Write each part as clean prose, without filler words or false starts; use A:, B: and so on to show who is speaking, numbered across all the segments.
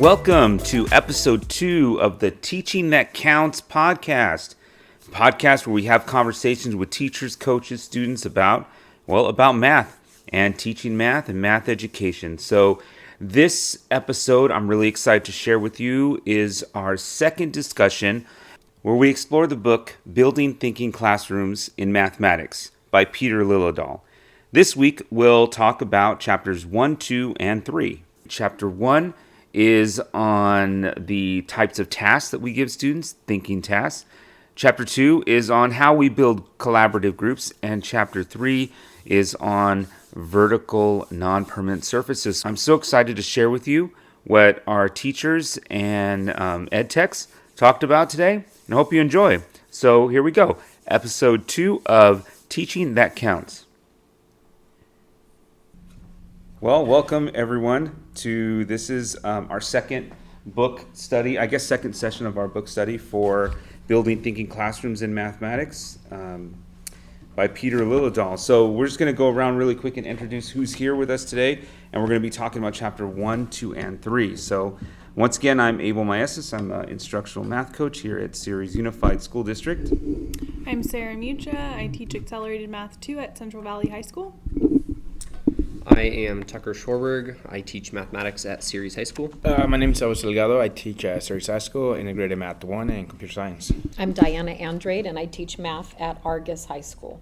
A: Welcome to episode 2 of the Teaching That Counts podcast where we have conversations with teachers, coaches, students about math and teaching math and math education. So this episode I'm really excited to share with you is our second discussion where we explore the book Building Thinking Classrooms in Mathematics by Peter Liljedahl. This week we'll talk about chapters 1, 2, and 3. Chapter 1 is on the types of tasks that we give students, thinking tasks. Chapter 2 is on how we build collaborative groups, and Chapter 3 is on vertical non-permanent surfaces. I'm so excited to share with you what our teachers and ed techs talked about today, and I hope you enjoy. So here we go, episode 2 of Teaching That Counts. Well, welcome everyone to, this is our second book study, second session of our book study for Building Thinking Classrooms in Mathematics by Peter Liljedahl. So we're just going to go around really quick and introduce who's here with us today, and we're going to be talking about chapter 1, 2, and 3. So once again, I'm Abel Maesis. I'm an instructional math coach here at Ceres Unified School District.
B: I'm Sarah Mucha. I teach Accelerated Math 2 at Central Valley High School.
C: I am Tucker Schwarberg. I teach mathematics at Ceres High School.
D: My name is Saul Delgado. I teach at Ceres High School, Integrated Math 1 and Computer Science.
E: I'm Diana Andrade, and I teach math at Argus High School.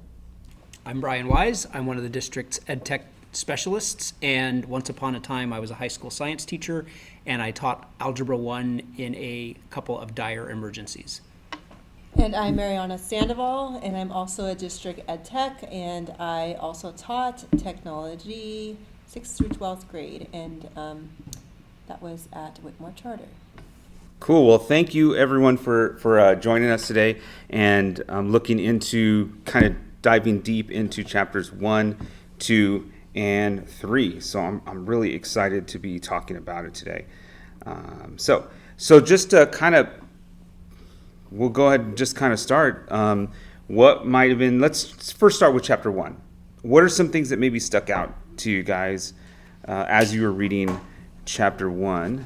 F: I'm Brian Wise. I'm one of the district's ed tech specialists, and once upon a time I was a high school science teacher, and I taught Algebra 1 in a couple of dire emergencies.
G: And I'm Mariana Sandoval, and I'm also a district ed tech, and I also taught technology 6th through 12th grade, and that was at Whitmore Charter.
A: Cool. Well, thank you everyone for joining us today and looking into kind of diving deep into chapters 1, 2, and 3. So I'm really excited to be talking about it today. So just to kind of, we'll go ahead and just kind of start. What might have been, let's first start with chapter 1. What are some things that maybe stuck out to you guys as you were reading chapter 1?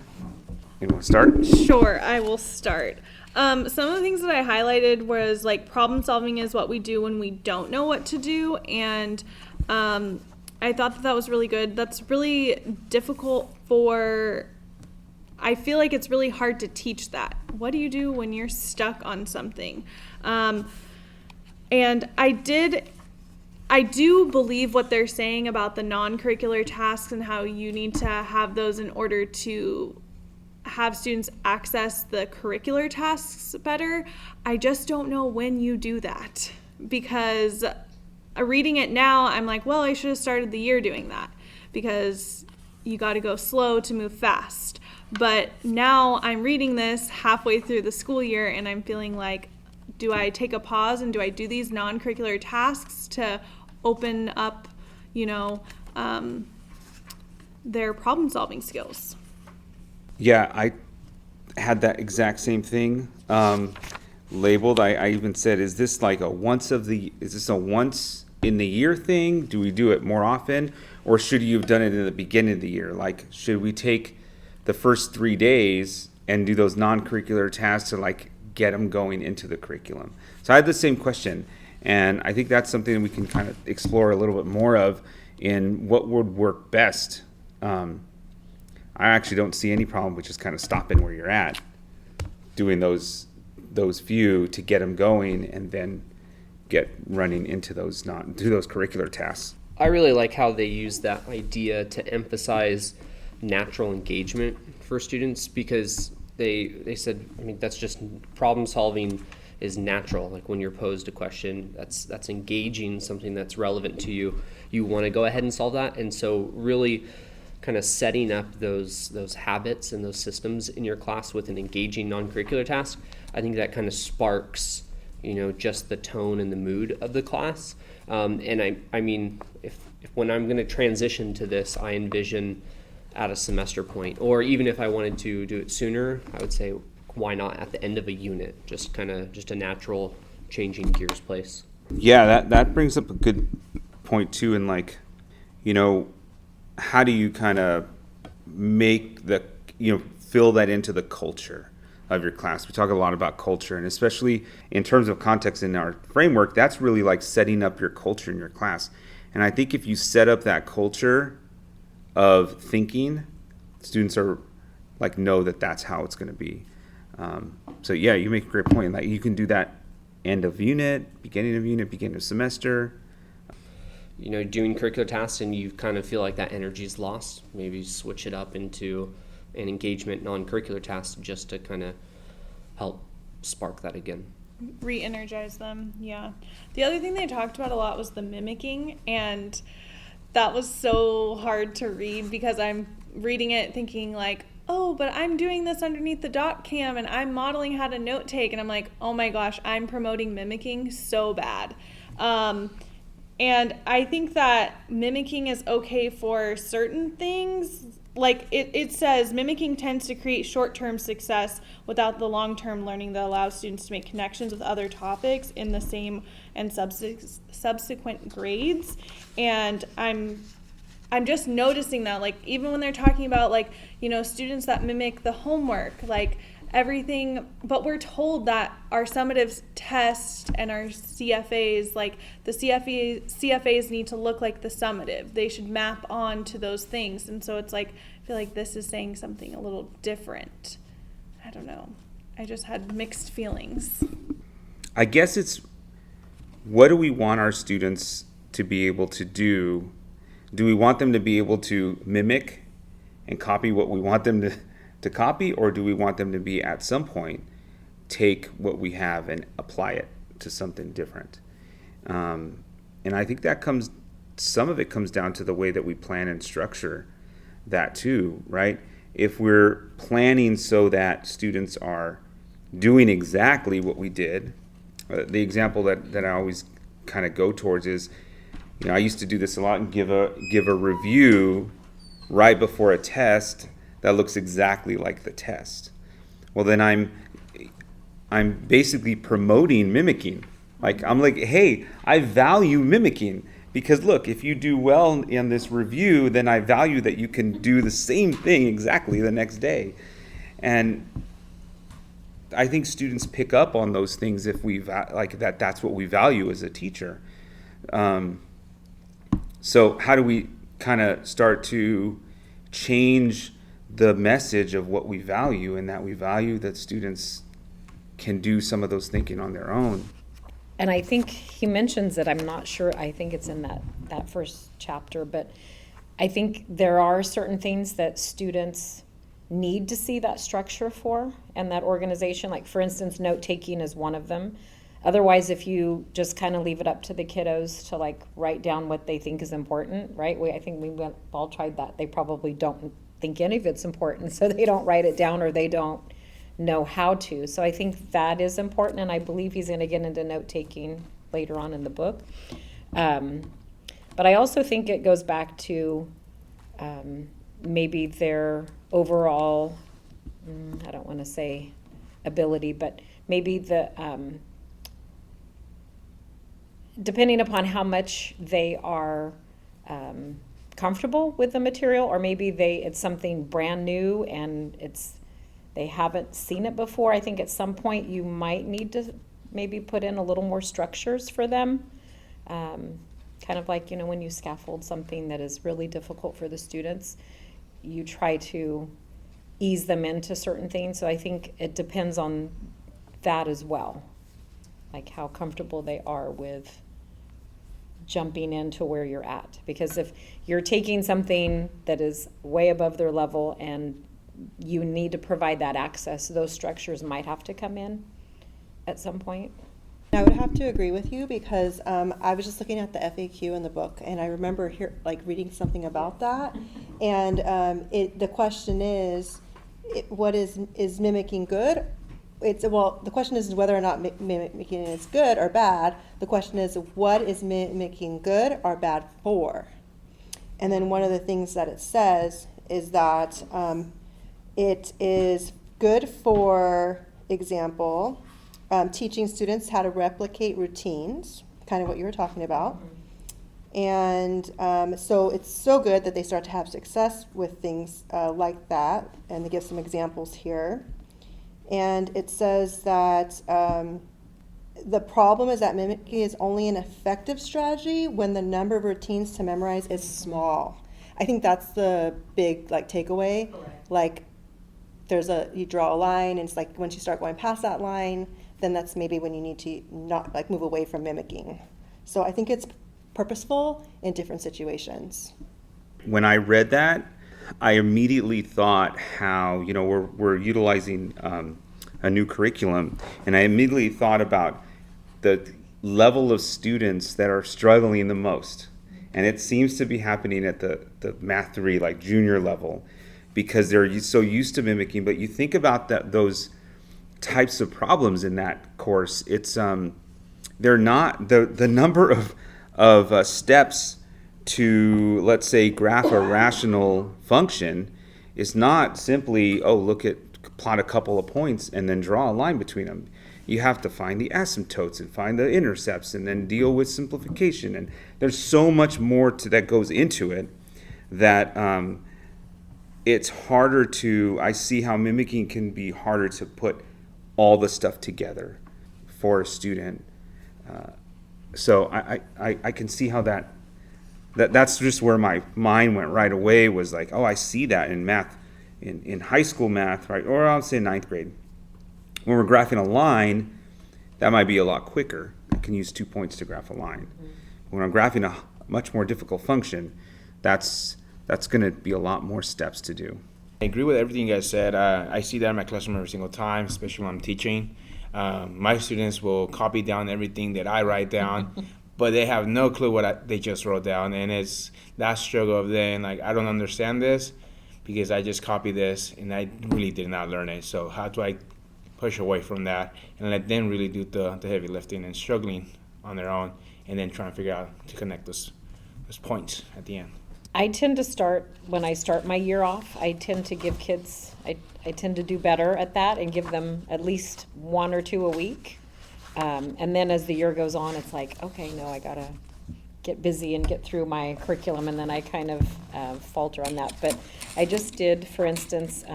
A: You want to start?
B: Sure, I will start. Some of the things that I highlighted was like problem solving is what we do when we don't know what to do, and I thought that was really good. That's really difficult I feel like it's really hard to teach that. What do you do when you're stuck on something? And I do believe what they're saying about the non-curricular tasks and how you need to have those in order to have students access the curricular tasks better. I just don't know when you do that, because reading it now, I'm like, well, I should have started the year doing that, because you got to go slow to move fast. But now I'm reading this halfway through the school year, and I'm feeling like, do I take a pause and do I do these non-curricular tasks to open up, their problem-solving skills?
A: Yeah, I had that exact same thing labeled. I even said, is this a once in the year thing? Do we do it more often? Or should you have done it in the beginning of the year? Like, should we take the first 3 days and do those non-curricular tasks to get them going into the curriculum? So I had the same question, and I think that's something we can kind of explore a little bit more of in what would work best. I actually don't see any problem with just kind of stopping where you're at, doing those few to get them going, and then get running into those curricular tasks.
C: I really like how they use that idea to emphasize natural engagement for students, because they said, that's just problem solving is natural. Like when you're posed a question that's engaging, something that's relevant to you, you want to go ahead and solve that. And so really kind of setting up those habits and those systems in your class with an engaging non-curricular task, I think that kind of sparks just the tone and the mood of the class. And I mean, if when I'm going to transition to this, I envision at a semester point, or even if I wanted to do it sooner, I would say, why not at the end of a unit? Just a natural changing gears place.
A: Yeah, that brings up a good point too, in how do you kind of make the, fill that into the culture of your class. We talk a lot about culture, and especially in terms of context in our framework, that's really like setting up your culture in your class. And I think if you set up that culture of thinking, students are like know that that's how it's going to be. So yeah, you make a great point. Like you can do that end of unit, beginning of semester.
C: Doing curricular tasks and you kind of feel like that energy is lost, maybe switch it up into an engagement non-curricular task just to kind of help spark that again.
B: Re-energize them, yeah. The other thing they talked about a lot was the mimicking, and that was so hard to read because I'm reading it thinking like, oh, but I'm doing this underneath the dot cam and I'm modeling how to note take, and I'm like, oh my gosh, I'm promoting mimicking so bad. And I think that mimicking is okay for certain things. Like it says, mimicking tends to create short-term success without the long-term learning that allows students to make connections with other topics in the same and subsequent grades. And I'm just noticing that, like, even when they're talking about, like, students that mimic the homework, like, everything, but we're told that our summative test and our CFAs, like the CFAs need to look like the summative. They should map on to those things. And so it's like, I feel like this is saying something a little different. I don't know. I just had mixed feelings.
A: I guess it's, what do we want our students to be able to do? Do we want them to be able to mimic and copy what we want them to copy, or do we want them to be at some point take what we have and apply it to something different? And I think that some of it comes down to the way that we plan and structure that too, right? If we're planning so that students are doing exactly what we did, the example that I always kind of go towards is, I used to do this a lot and give a review right before a test that looks exactly like the test. Well, then I'm basically promoting mimicking. Like, I'm like, hey, I value mimicking because look, if you do well in this review, then I value that you can do the same thing exactly the next day. And I think students pick up on those things if we like that. That's what we value as a teacher. So how do we kind of start to change the message of what we value, and that we value that students can do some of those thinking on their own?
E: And I think he mentions it, I'm not sure, I think it's in that first chapter, but I think there are certain things that students need to see that structure for and that organization. Like, for instance, note-taking is one of them. Otherwise, if you just kind of leave it up to the kiddos to like write down what they think is important, right? I think we all tried that. They probably don't think any of it's important, so they don't write it down or they don't know how to. So I think that is important, and I believe he's going to get into note-taking later on in the book. But I also think it goes back to maybe their overall, I don't want to say ability, but maybe the depending upon how much they are comfortable with the material, or maybe it's something brand new and they haven't seen it before. I think at some point you might need to maybe put in a little more structures for them. Kind of like, when you scaffold something that is really difficult for the students, you try to ease them into certain things. So I think it depends on that as well, like how comfortable they are with jumping into where you're at. Because if you're taking something that is way above their level and you need to provide that access, those structures might have to come in at some point.
G: I would have to agree with you because I was just looking at the FAQ in the book, and I remember reading something about that. And the question is, what is mimicking good? The question is whether or not mimicking is good or bad. The question is, what is mimicking good or bad for? And then one of the things that it says is that it is good for example, teaching students how to replicate routines, kind of what you were talking about.
H: And so it's so good that they start to have success with things like that. And they give some examples here. And it says that the problem is that mimicking is only an effective strategy when the number of routines to memorize is small. I think that's the big takeaway. Like you draw a line, and it's like once you start going past that line, then that's maybe when you need to not move away from mimicking. So I think it's purposeful in different situations.
A: When I read that, I immediately thought how, we're utilizing a new curriculum, and I immediately thought about the level of students that are struggling the most. And it seems to be happening at the Math 3, junior level, because they're so used to mimicking. But you think about those types of problems in that course, it's they're not, the number of steps to, let's say, graph a rational function is not simply, plot a couple of points and then draw a line between them. You have to find the asymptotes and find the intercepts and then deal with simplification. And there's so much more that goes into it that it's harder I see how mimicking can be harder to put all the stuff together for a student. So I can see how that's just where my mind went right away, was like, I see that in math, in high school math, right? Or I'll say ninth grade. When we're graphing a line, that might be a lot quicker. I can use 2 points to graph a line. When I'm graphing a much more difficult function, that's going to be a lot more steps to do.
D: I agree with everything you guys said. I see that in my classroom every single time, especially when I'm teaching. My students will copy down everything that I write down, but they have no clue what they just wrote down. And it's that struggle of then, I don't understand this because I just copied this and I really did not learn it. So how do I push away from that and let them really do the heavy lifting and struggling on their own, and then try and figure out to connect those points at the end?
E: I tend to start, when I start my year off, I tend to give kids, I tend to do better at that and give them at least 1 or 2 a week. And then as the year goes on, it's like, okay, no, I gotta get busy and get through my curriculum, and then I kind of falter on that. But I just did, for instance,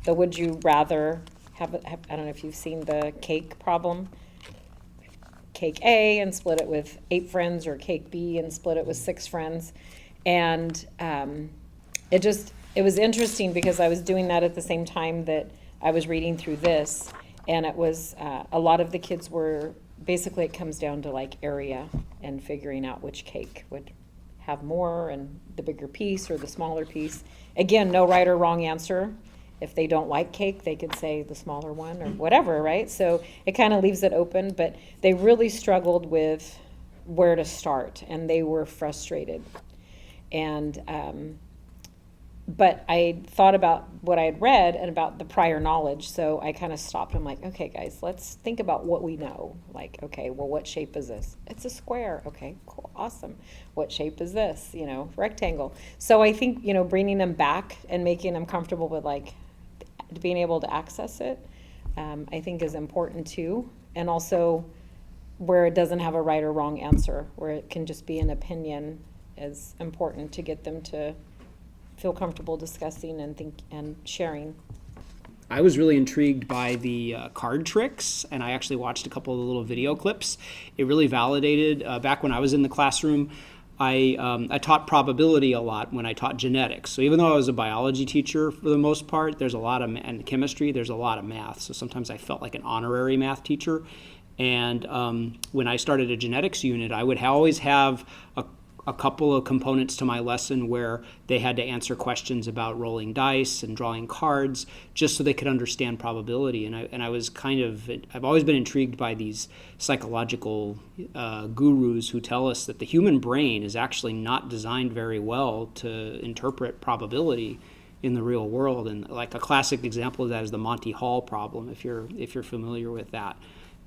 E: the would you rather I don't know if you've seen the cake problem. Cake A and split it with 8 friends, or cake B and split it with 6 friends. And it was interesting because I was doing that at the same time that I was reading through this, and it was a lot of the kids were basically, it comes down to area and figuring out which cake would have more, and the bigger piece or the smaller piece. Again, no right or wrong answer. If they don't like cake, they could say the smaller one or whatever, right? So it kind of leaves it open, but they really struggled with where to start, and they were frustrated. And but I thought about what I had read and about the prior knowledge, so I kind of stopped. I'm like, okay, guys, let's think about what we know. Okay, well, what shape is this? It's a square. Okay, cool, awesome. What shape is this? Rectangle. So I think, bringing them back and making them comfortable with being able to access it, I think is important too. And also where it doesn't have a right or wrong answer, where it can just be an opinion, is important to get them to feel comfortable discussing and sharing.
F: I was really intrigued by the card tricks, and I actually watched a couple of the little video clips. It really validated, back when I was in the classroom, I taught probability a lot when I taught genetics. So even though I was a biology teacher for the most part, and chemistry, there's a lot of math. So sometimes I felt like an honorary math teacher. And when I started a genetics unit, I would always have a couple of components to my lesson where they had to answer questions about rolling dice and drawing cards, just so they could understand probability. And I've always been intrigued by these psychological gurus who tell us that the human brain is actually not designed very well to interpret probability in the real world. And a classic example of that is the Monty Hall problem, if you're familiar with that.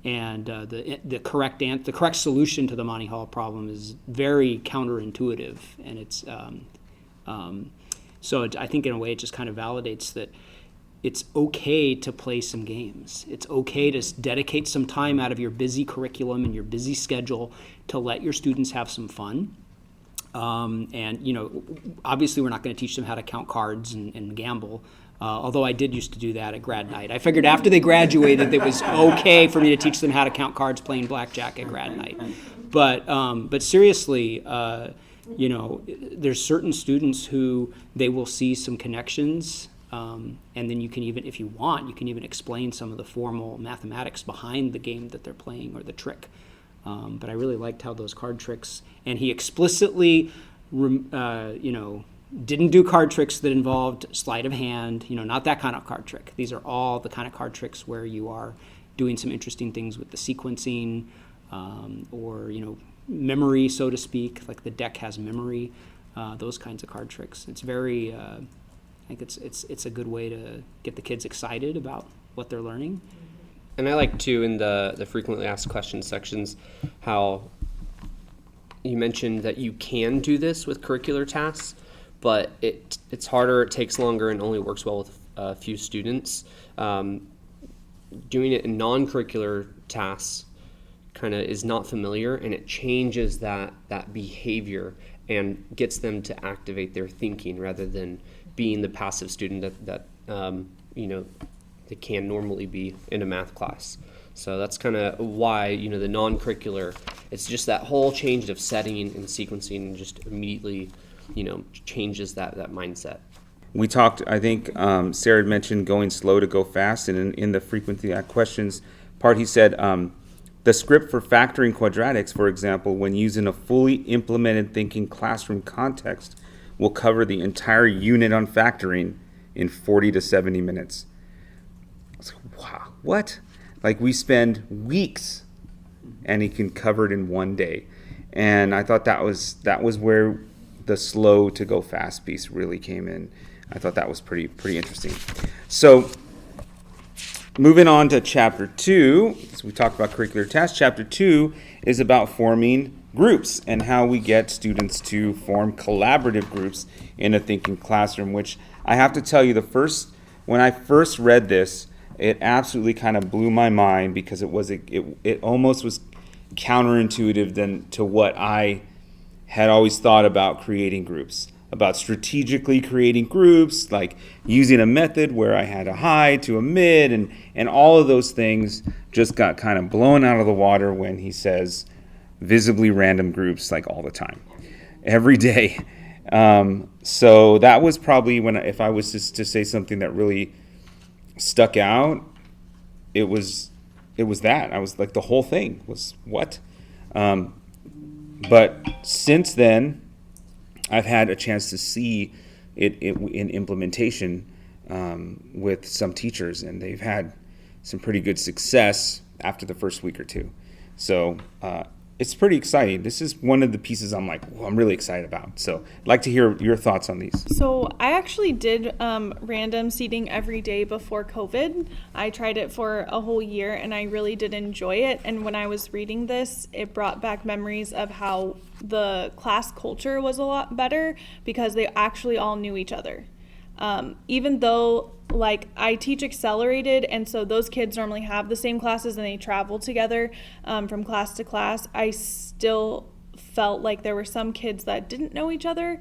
F: And the correct solution to the Monty Hall problem is very counterintuitive, and it's I think in a way it just kind of validates that it's okay to play some games. It's okay to dedicate some time out of your busy curriculum and your busy schedule to let your students have some fun. And, obviously we're not going to teach them how to count cards and gamble. Although I did used to do that at grad night. I figured after they graduated, it was okay for me to teach them how to count cards playing blackjack at grad night. But seriously, there's certain students who they will see some connections, and then you can even, if you want, you can even explain some of the formal mathematics behind the game that they're playing or the trick. But I really liked how those card tricks, and he explicitly, didn't do card tricks that involved sleight of hand, not that kind of card trick. These are all the kind of card tricks where you are doing some interesting things with the sequencing, or memory, so to speak, like the deck has memory, those kinds of card tricks. It's very, I think it's a good way to get the kids excited about what they're learning.
C: And I like too in the frequently asked questions sections how you mentioned that you can do this with curricular tasks, but it's harder, it takes longer, and only works well with a few students. Doing it in non-curricular tasks kind of is not familiar, and it changes that behavior and gets them to activate their thinking rather than being the passive student that they can normally be in a math class. So that's kind of why, the non-curricular, it's just that whole change of setting and sequencing and just immediately changes that mindset.
A: We talked, I think Sarah had mentioned going slow to go fast, and in the frequently asked questions part, he said the script for factoring quadratics, for example, when used in a fully implemented thinking classroom context, will cover the entire unit on factoring in 40 to 70 minutes. I was like, wow, what? Like, we spend weeks, and he can cover it in one day. And I thought that was where the slow to go fast piece really came in. I thought that was pretty interesting. So moving on to chapter 2, so we talked about curricular tasks. Chapter 2 is about forming groups and how we get students to form collaborative groups in a thinking classroom, which I have to tell you, when I first read this, it absolutely kind of blew my mind, because it almost was counterintuitive to what I had always thought about creating groups, about strategically creating groups, like using a method where I had a high to a mid, and all of those things just got kind of blown out of the water when he says visibly random groups, like all the time, every day. So that was probably if I was to say something that really stuck out, it was that. I was like, the whole thing was what? But since then, I've had a chance to see it in implementation with some teachers, and they've had some pretty good success after the first week or two. So it's pretty exciting. This is one of the pieces I'm like, I'm really excited about. So I'd like to hear your thoughts on these.
B: So I actually did random seating every day before COVID. I tried it for a whole year, and I really did enjoy it. And when I was reading this, it brought back memories of how the class culture was a lot better, because they actually all knew each other. Even though, like, I teach accelerated, and so those kids normally have the same classes and they travel together from class to class, I still felt like there were some kids that didn't know each other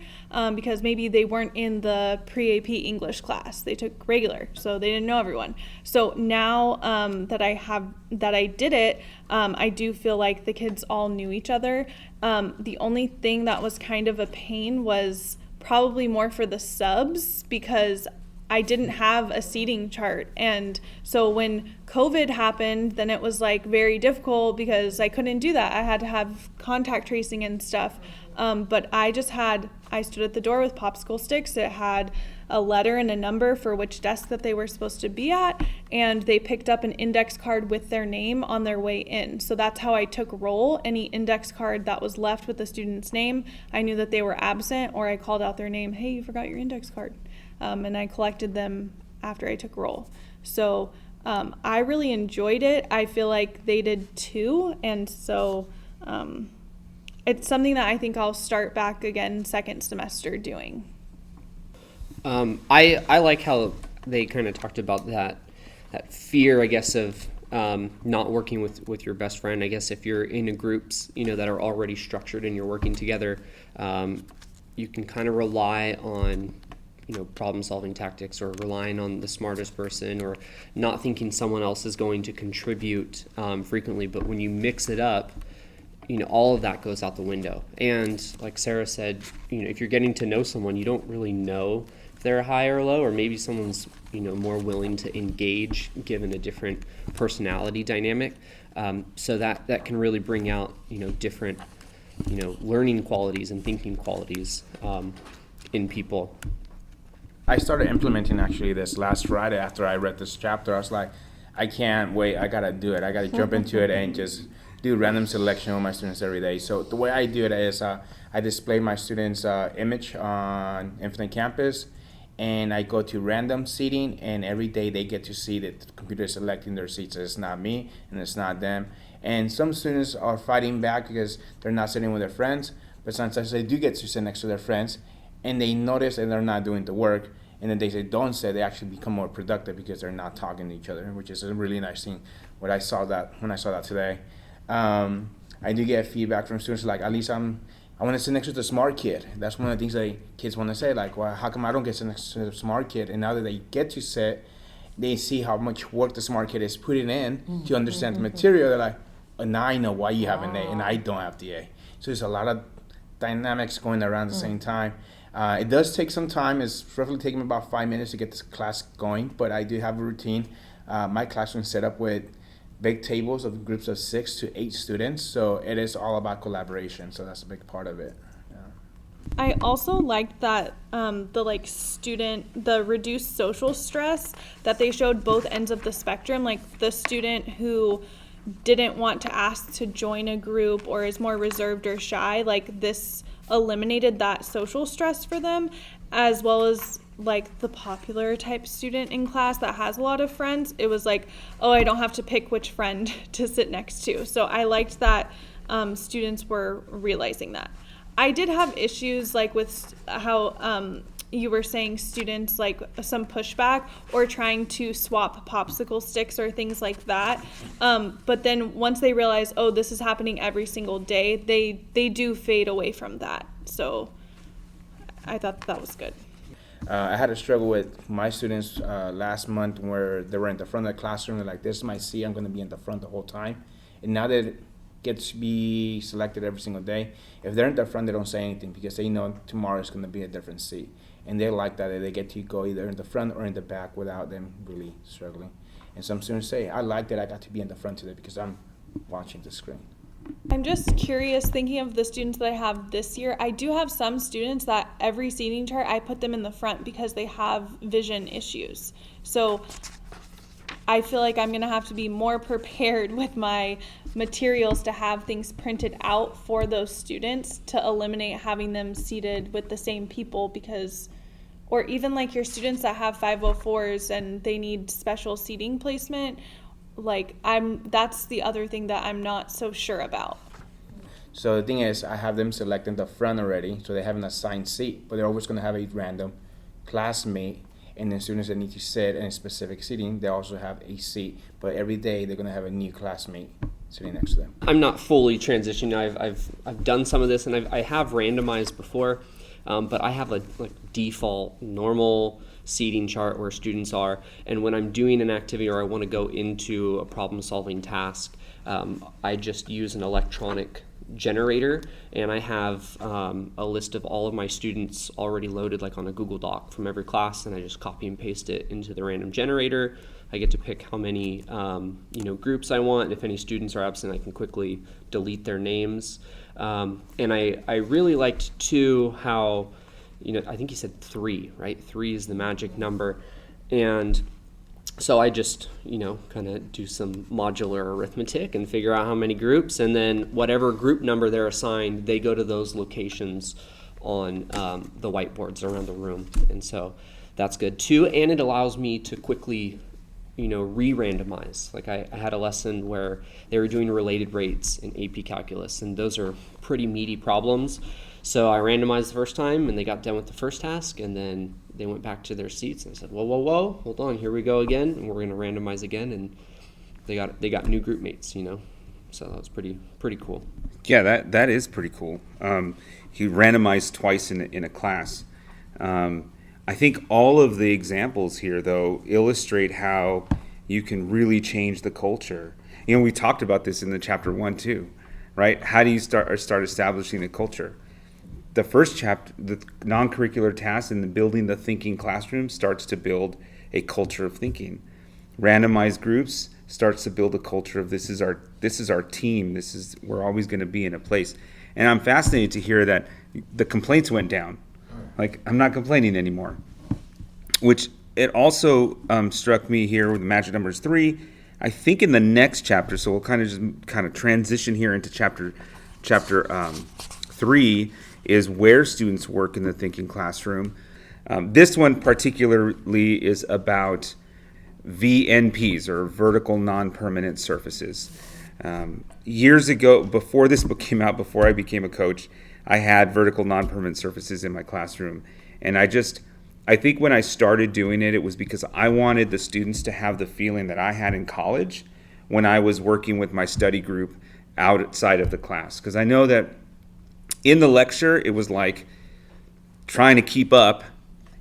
B: because maybe they weren't in the pre-AP English class. They took regular, so they didn't know everyone. So now that I did it, I do feel like the kids all knew each other. The only thing that was kind of a pain was probably more for the subs, because I didn't have a seating chart. And so when COVID happened, then it was like very difficult because I couldn't do that. I had to have contact tracing and stuff. But I stood at the door with popsicle sticks. It had a letter and a number for which desk that they were supposed to be at, and they picked up an index card with their name on their way in. So that's how I took roll. Any index card that was left with the student's name, I knew that they were absent, or I called out their name, hey, you forgot your index card. And I collected them after I took roll. So I really enjoyed it. I feel like they did too, and so it's something that I think I'll start back again second semester doing.
C: I like how they kind of talked about that fear, I guess, of not working with your best friend. I guess if you're in groups, that are already structured and you're working together, you can kind of rely on, problem-solving tactics, or relying on the smartest person, or not thinking someone else is going to contribute frequently. But when you mix it up, all of that goes out the window. And like Sarah said, if you're getting to know someone, you don't really know if they're high or low, or maybe someone's, more willing to engage given a different personality dynamic. So that can really bring out, different, learning qualities and thinking qualities in people.
D: I started implementing actually this last Friday after I read this chapter. I was like, I can't wait. I got to do it. I got to jump into it and just do random selection with my students every day. So the way I do it is I display my students' image on Infinite Campus, and I go to random seating, and every day they get to see that the computer is selecting their seats. It's not me and it's not them. And some students are fighting back because they're not sitting with their friends, but sometimes they do get to sit next to their friends, and they notice that they're not doing the work. And then they say, don't say, they actually become more productive because they're not talking to each other, which is a really nice thing. When I saw that today. I do get feedback from students like, at least I want to sit next to the smart kid. That's one of the things that kids want to say, like, well, how come I don't get to sit next to the smart kid? And now that they get to sit, they see how much work the smart kid is putting in to understand the material. They're like, oh, now I know why you have an A and I don't have the A. So there's a lot of dynamics going around at the same time. It does take some time. It's roughly taking me about 5 minutes to get this class going, but I do have a routine. My classroom is set up with big tables of groups of 6 to 8 students, so it is all about collaboration, so that's a big part of it.
B: I also liked that the reduced social stress that they showed both ends of the spectrum, like the student who didn't want to ask to join a group or is more reserved or shy, like this eliminated that social stress for them, as well as like the popular type student in class that has a lot of friends. It was like, oh, I don't have to pick which friend to sit next to. So I liked that students were realizing that. I did have issues like with how you were saying students like some pushback or trying to swap popsicle sticks or things like that. But then once they realize, oh, this is happening every single day, they do fade away from that. So I thought that was good.
D: I had a struggle with my students last month where they were in the front of the classroom. They're like, this is my seat, I'm going to be in the front the whole time. And now that it gets to be selected every single day, if they're in the front, they don't say anything because they know tomorrow is going to be a different seat. And they like that they get to go either in the front or in the back without them really struggling. And some students say, I like that I got to be in the front today because I'm watching the screen.
B: I'm just curious, thinking of the students that I have this year, I do have some students that every seating chart, I put them in the front because they have vision issues. So I feel like I'm going to have to be more prepared with my materials to have things printed out for those students to eliminate having them seated with the same people, because, or even like your students that have 504s and they need special seating placement, like that's the other thing that I'm not so sure about.
D: So the thing is, I have them select in the front already, so they have an assigned seat, but they're always going to have a random classmate. And then students that need to sit in a specific seating, they also have a seat. But every day they're going to have a new classmate sitting next to them.
C: I'm not fully transitioning. I've done some of this, and I have randomized before, but I have a default normal seating chart where students are. And when I'm doing an activity or I want to go into a problem-solving task, I just use an electronic generator, and I have a list of all of my students already loaded like on a Google Doc from every class, and I just copy and paste it into the random generator. I get to pick how many groups I want, and if any students are absent, I can quickly delete their names. And I really liked too how, I think you said 3, right? 3 is the magic number, and so I just, kind of do some modular arithmetic and figure out how many groups, and then whatever group number they're assigned, they go to those locations on the whiteboards around the room. And so that's good too, and it allows me to quickly, re-randomize. Like I had a lesson where they were doing related rates in AP Calculus, and those are pretty meaty problems. So I randomized the first time, and they got done with the first task, and then they went back to their seats and I said, whoa, hold on, here we go again, and we're going to randomize again. And they got new group mates, so that was pretty cool.
A: Yeah, that is pretty cool. He randomized twice in a class. I think all of the examples here, though, illustrate how you can really change the culture. We talked about this in the chapter 1 too, right? How do you start establishing a culture? The first chapter, the non-curricular tasks and building the thinking classroom, starts to build a culture of thinking. Randomized groups starts to build a culture of this is our team. We're always going to be in a place. And I'm fascinated to hear that the complaints went down. Like, I'm not complaining anymore. Which it also struck me here with magic numbers 3. I think in the next chapter, so we'll kind of transition here into chapter 3, is where students work in the thinking classroom. This one particularly is about VNPs, or vertical non-permanent surfaces. Years ago, before this book came out, before I became a coach, I had vertical non-permanent surfaces in my classroom. And I think when I started doing it, it was because I wanted the students to have the feeling that I had in college when I was working with my study group outside of the class. Because I know that in the lecture, it was like trying to keep up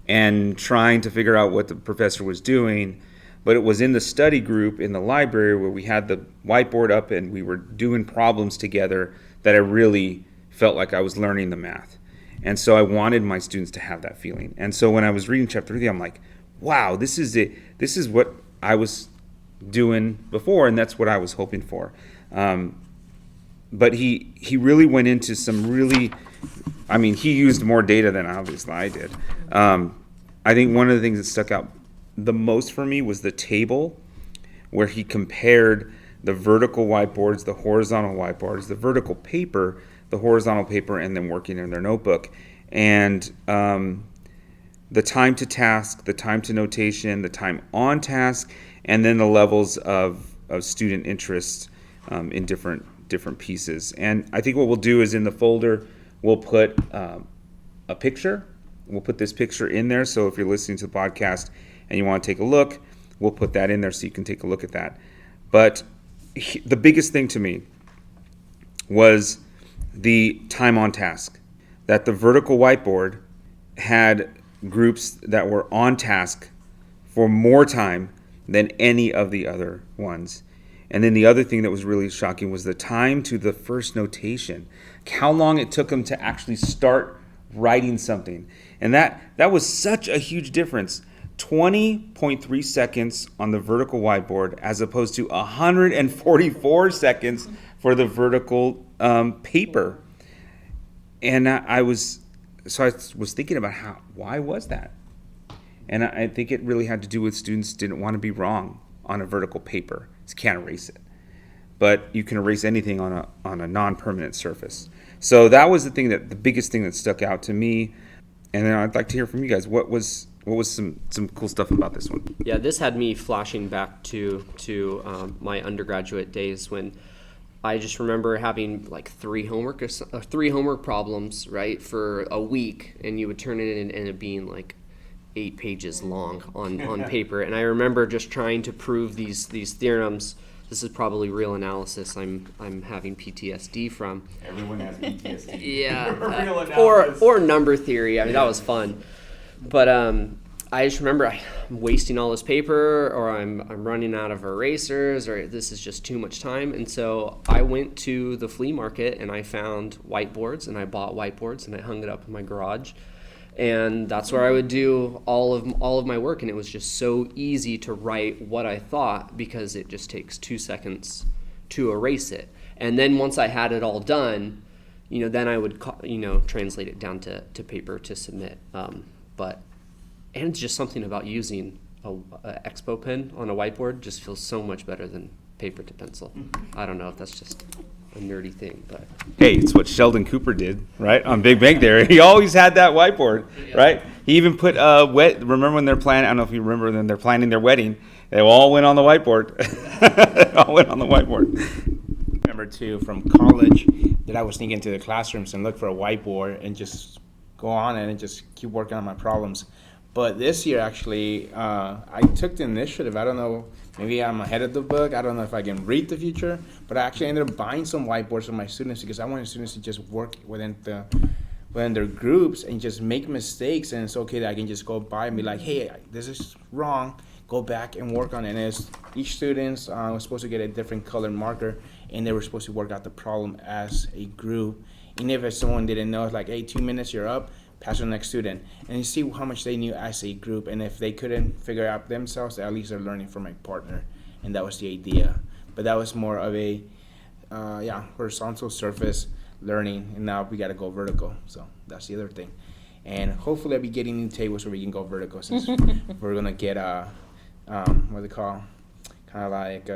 A: and trying to figure out what the professor was doing. But it was in the study group in the library where we had the whiteboard up and we were doing problems together that I really felt like I was learning the math. And so I wanted my students to have that feeling. And so when I was reading chapter 3, I'm like, wow, this is it. This is what I was doing before, and that's what I was hoping for. But he really went into some really, he used more data than obviously I did. I think one of the things that stuck out the most for me was the table where he compared the vertical whiteboards, the horizontal whiteboards, the vertical paper, the horizontal paper, and then working in their notebook. And the time to task, the time to notation, the time on task, and then the levels of student interest in different pieces. And I think what we'll do is in the folder, we'll put a picture. We'll put this picture in there. So if you're listening to the podcast and you want to take a look, we'll put that in there so you can take a look at that. But the biggest thing to me was the time on task. That the vertical whiteboard had groups that were on task for more time than any of the other ones. And then the other thing that was really shocking was the time to the first notation. How long it took them to actually start writing something. And that was such a huge difference. 20.3 seconds on the vertical whiteboard as opposed to 144 seconds for the vertical paper. And I was thinking about why was that? And I think it really had to do with students didn't want to be wrong on a vertical paper. You can't erase it. But you can erase anything on a non-permanent surface. So that was the biggest thing that stuck out to me. And then I'd like to hear from you guys. What was some cool stuff about this one?
C: Yeah, this had me flashing back to my undergraduate days when I just remember having like three homework problems, right, for a week, and you would turn it in and it being like 8 pages long on paper. And I remember just trying to prove these theorems. This is probably real analysis I'm having PTSD from.
A: Everyone has PTSD.
C: Yeah.
A: Real analysis.
C: Or number theory. I mean, that was fun. But I just remember I'm wasting all this paper, or I'm running out of erasers, or this is just too much time. And so I went to the flea market and I found whiteboards, and I bought whiteboards and I hung it up in my garage. And that's where I would do all of my work, and it was just so easy to write what I thought because it just takes 2 seconds to erase it. And then once I had it all done, then I would translate it down to paper to submit. And it's just something about using a Expo pen on a whiteboard just feels so much better than paper to pencil. I don't know if that's just a nerdy thing, but
A: hey, it's what Sheldon Cooper did, right? On Big Bang Theory. He always had that whiteboard, right? He even put remember when they're planning, I don't know if you remember when they're planning their wedding, they all went on the whiteboard. They all went on the whiteboard.
D: Remember too from college that I was sneaking into the classrooms and look for a whiteboard and just go on and just keep working on my problems. But this year, actually, I took the initiative. I don't know, maybe I'm ahead of the book. I don't know if I can read the future, but I actually ended up buying some whiteboards for my students because I wanted students to just work within their groups and just make mistakes. And it's okay that I can just go by and be like, hey, this is wrong. Go back and work on it. And each student was supposed to get a different colored marker, and they were supposed to work out the problem as a group. And if someone didn't know, it's like, hey, 2 minutes, you're up. Pass to the next student, and you see how much they knew as a group, and if they couldn't figure it out themselves, at least they're learning from a partner, and that was the idea. But that was more of a horizontal surface learning, and now we got to go vertical, so that's the other thing. And hopefully I'll be getting new tables where we can go vertical, since we're gonna get what they call, kind of like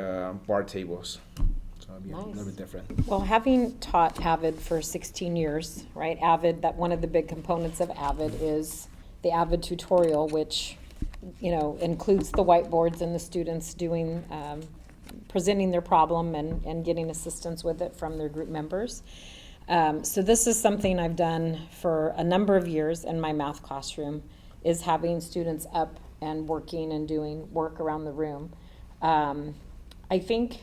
D: bar tables. So it'll be a little bit different.
E: Well, having taught AVID for 16 years, right, AVID, that one of the big components of AVID is the AVID tutorial, which, includes the whiteboards and the students doing, presenting their problem and getting assistance with it from their group members. So this is something I've done for a number of years in my math classroom, is having students up and working and doing work around the room. I think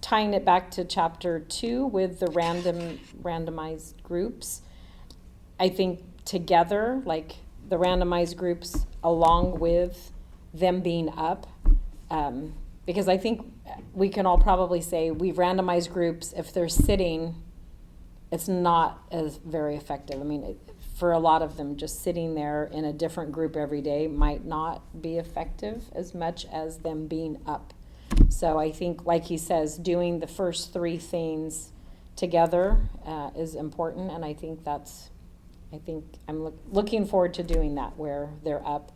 E: tying it back to chapter 2 with the randomized groups, I think together, like the randomized groups along with them being up, because I think we can all probably say we've randomized groups. If they're sitting, it's not as very effective. I mean, for a lot of them, just sitting there in a different group every day might not be effective as much as them being up. So I think, like he says, doing the first 3 things together is important, and I think I'm looking forward to doing that where they're up.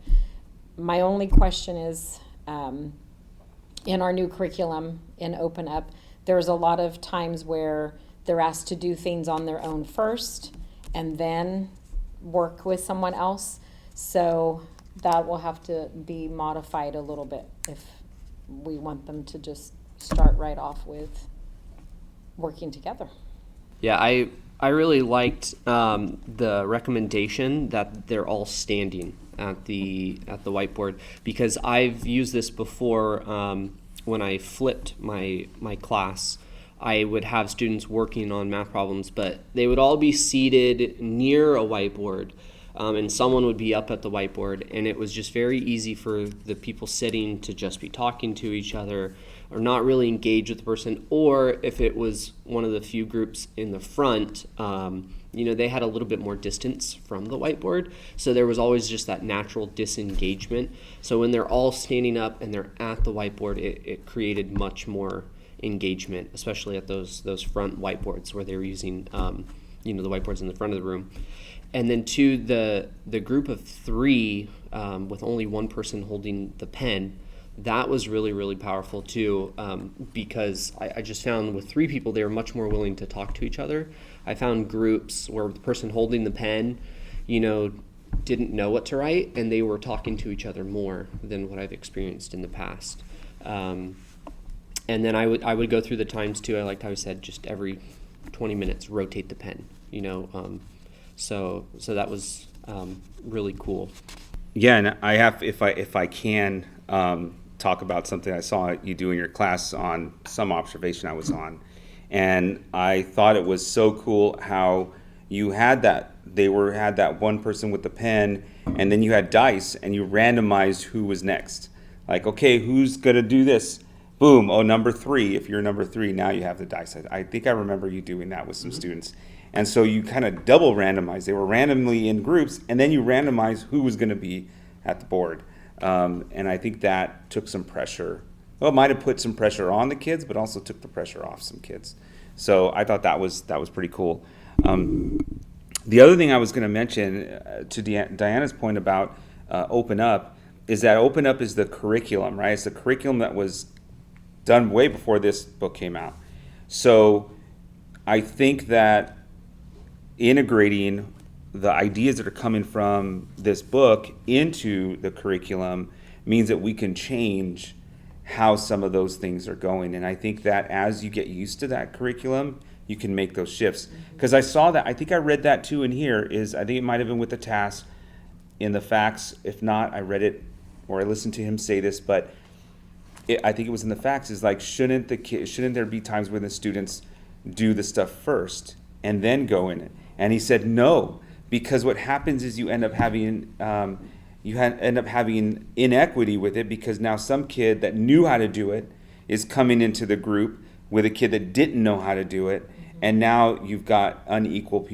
E: My only question is, in our new curriculum in Open Up, there's a lot of times where they're asked to do things on their own first and then work with someone else. So that will have to be modified a little bit if we want them to just start right off with working together.
C: Yeah, I really liked the recommendation that they're all standing at the whiteboard, because I've used this before when I flipped my class. I would have students working on math problems, but they would all be seated near a whiteboard, and someone would be up at the whiteboard, and it was just very easy for the people sitting to just be talking to each other or not really engage with the person. Or if it was one of the few groups in the front, they had a little bit more distance from the whiteboard, so there was always just that natural disengagement. So when they're all standing up and they're at the whiteboard, it created much more engagement, especially at those front whiteboards where they were using the whiteboards in the front of the room. And then to the group of 3 with only one person holding the pen, that was really, really powerful too, because I just found with 3 people, they were much more willing to talk to each other. I found groups where the person holding the pen, didn't know what to write, and they were talking to each other more than what I've experienced in the past. And then I would go through the times too. I liked how he said just every 20 minutes rotate the pen. So that was really cool.
A: Yeah, and I have, if I can talk about something I saw you do in your class on some observation I was on, and I thought it was so cool how you had that. Had that one person with the pen, and then you had dice, and you randomized who was next. Like, okay, who's gonna do this? Boom! Oh, number 3. If you're number 3, now you have the dice. I think I remember you doing that with some students. And so you kind of double randomized. They were randomly in groups, and then you randomized who was going to be at the board. And I think that took some pressure. Well, it might have put some pressure on the kids, but also took the pressure off some kids. So I thought that was pretty cool. The other thing I was going to mention to Diana's point about Open Up is that Open Up is the curriculum, right? It's the curriculum that was done way before this book came out. So I think that integrating the ideas that are coming from this book into the curriculum means that we can change how some of those things are going. And I think that as you get used to that curriculum, you can make those shifts. Because I saw that, I think I read that too in here, I think it might have been with the task, in the facts. If not, I read it or I listened to him say this, but I think it was in the facts, is like, shouldn't there be times when the students do the stuff first and then go in it? And he said no, because what happens is you end up having inequity with it, because now some kid that knew how to do it is coming into the group with a kid that didn't know how to do it, and now you've got unequal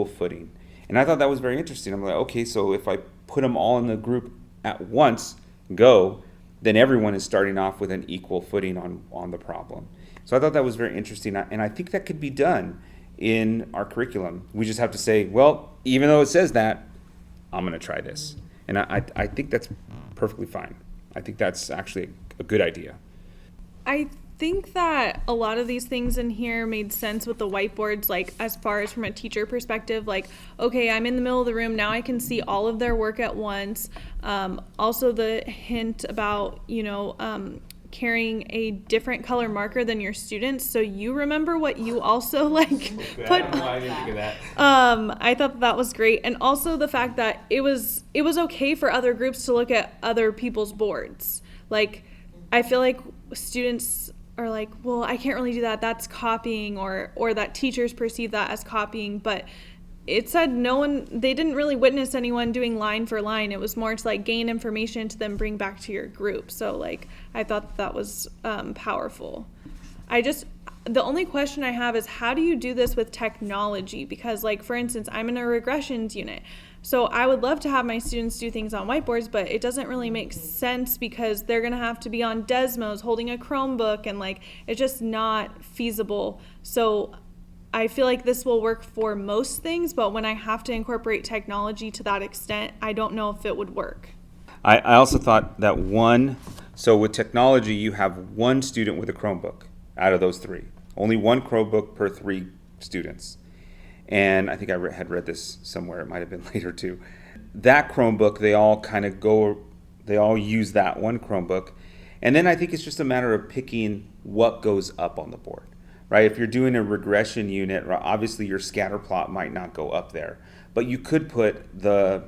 A: footing. And I thought that was very interesting. I'm like, okay, so if I put them all in the group at once, then everyone is starting off with an equal footing on the problem. So I thought that was very interesting, and I think that could be done in our curriculum. We just have to say, well, even though it says that, I'm going to try this. And I think that's perfectly fine. I think that's actually a good idea.
B: I think that a lot of these things in here made sense with the whiteboards, like as far as from a teacher perspective, like, okay, I'm in the middle of the room, now I can see all of their work at once. Also the hint about, carrying a different color marker than your students, so you remember what you also put.
D: I didn't think of that.
B: I thought that was great, and also the fact that it was okay for other groups to look at other people's boards. Like, I feel like students are like, well, I can't really do that, that's copying, or that teachers perceive that as copying, but it said they didn't really witness anyone doing line for line. It was more to gain information to then bring back to your group. So I thought that was powerful. The only question I have is, how do you do this with technology? Because for instance, I'm in a regressions unit. So I would love to have my students do things on whiteboards, but it doesn't really make sense because they're going to have to be on Desmos holding a Chromebook, and it's just not feasible. So I feel like this will work for most things, but when I have to incorporate technology to that extent, I don't know if it would work.
A: I also thought that so with technology, you have one student with a Chromebook out of those three. Only one Chromebook per 3 students. And I think I had read this somewhere. It might have been later too. That Chromebook, they all use that one Chromebook. And then I think it's just a matter of picking what goes up on the board. Right? If you're doing a regression unit, obviously your scatter plot might not go up there, but you could put the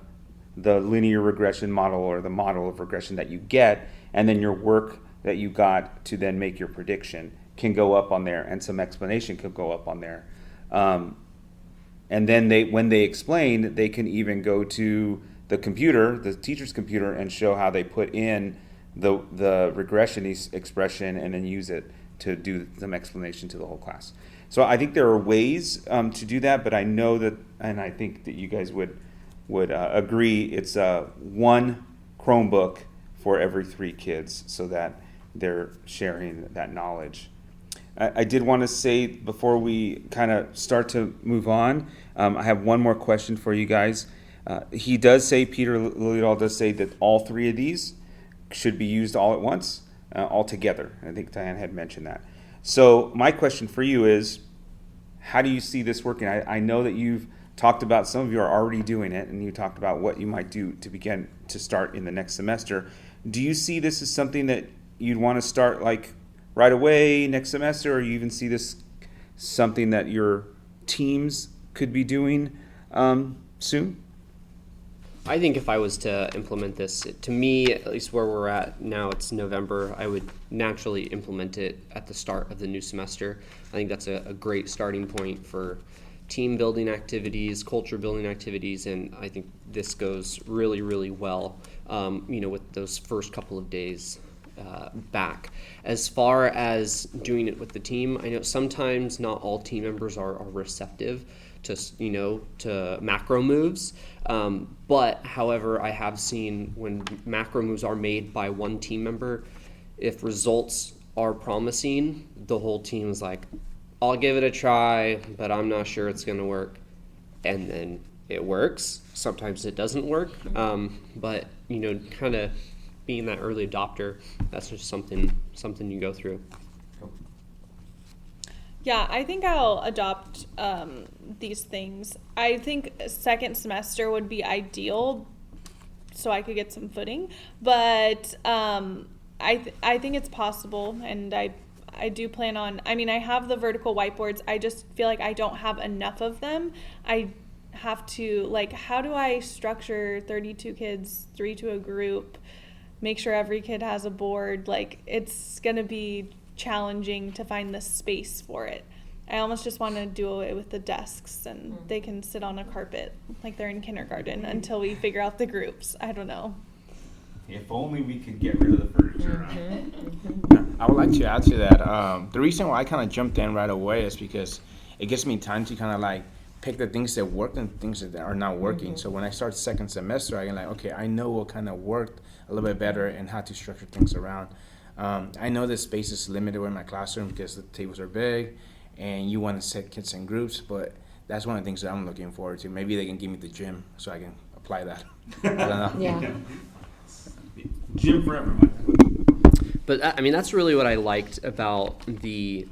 A: linear regression model or the model of regression that you get, and then your work that you got to then make your prediction can go up on there, and some explanation could go up on there. And then when they explain, they can even go to the computer, the teacher's computer, and show how they put in the regression expression and then use it to do some explanation to the whole class. So I think there are ways to do that, but I know that, and I think that you guys would agree, it's one Chromebook for every 3 kids so that they're sharing that knowledge. I did want to say, before we kind of start to move on, I have one more question for you guys. He does say, Peter Liljedahl does say that all 3 of these should be used all at once. All together. I think Diane had mentioned that. So my question for you is, how do you see this working? I know that you've talked about, some of you are already doing it, and you talked about what you might do to start in the next semester. Do you see this as something that you'd want to start right away next semester, or you even see this something that your teams could be doing soon?
C: I think if I was to implement this, to me, at least where we're at now, it's November, I would naturally implement it at the start of the new semester. I think that's a great starting point for team building activities, culture building activities, and I think this goes really, really well, with those first couple of days back. As far as doing it with the team, I know sometimes not all team members are receptive to macro moves. But however, I have seen when macro moves are made by one team member, if results are promising, the whole team is like, I'll give it a try, but I'm not sure it's going to work. And then it works. Sometimes it doesn't work. But kind of being that early adopter, that's just something you go through.
B: Yeah, I think I'll adopt these things. I think second semester would be ideal so I could get some footing. But I think it's possible, and I do plan on, I have the vertical whiteboards. I just feel like I don't have enough of them. I have to, like, how do I structure 32 kids, 3 to a group, make sure every kid has a board? Like, it's going to be challenging to find the space for it. I almost just want to do away with the desks and they can sit on a carpet like they're in kindergarten until we figure out the groups. I don't know.
A: If only we could get rid of the furniture.
D: I would like to add to that. The reason why I kind of jumped in right away is because it gives me time to kind of like pick the things that work and things that are not working. So when I start second semester, I can like, okay, I know what kind of worked a little bit better and how to structure things around. I know the space is limited in my classroom because the tables are big and you want to set kids in groups, but that's one of the things that I'm looking forward to. Maybe they can give me the gym so I can apply that. I don't know.
E: Yeah.
A: Gym for everyone.
C: But I mean, that's really what I liked about the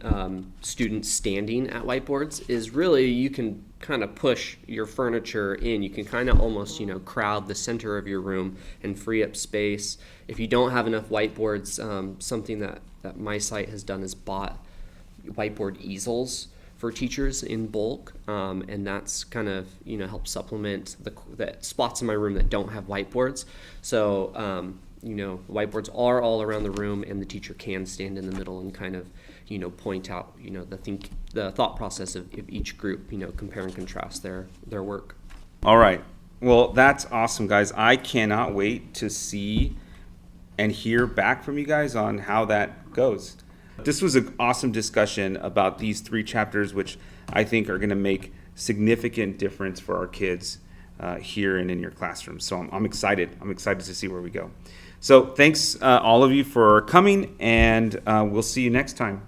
C: students standing at whiteboards is really you can kind of push your furniture in. You can kind of almost, crowd the center of your room and free up space. If you don't have enough whiteboards, something that my site has done is bought whiteboard easels for teachers in bulk, and that's kind of help supplement the spots in my room that don't have whiteboards. So whiteboards are all around the room, and the teacher can stand in the middle and kind of point out the thought process of each group, compare and contrast their work.
A: All right. Well, that's awesome, guys. I cannot wait to see and hear back from you guys on how that goes. This was an awesome discussion about these 3 chapters, which I think are going to make significant difference for our kids here and in your classroom. So I'm excited. I'm excited to see where we go. So thanks all of you for coming, and we'll see you next time.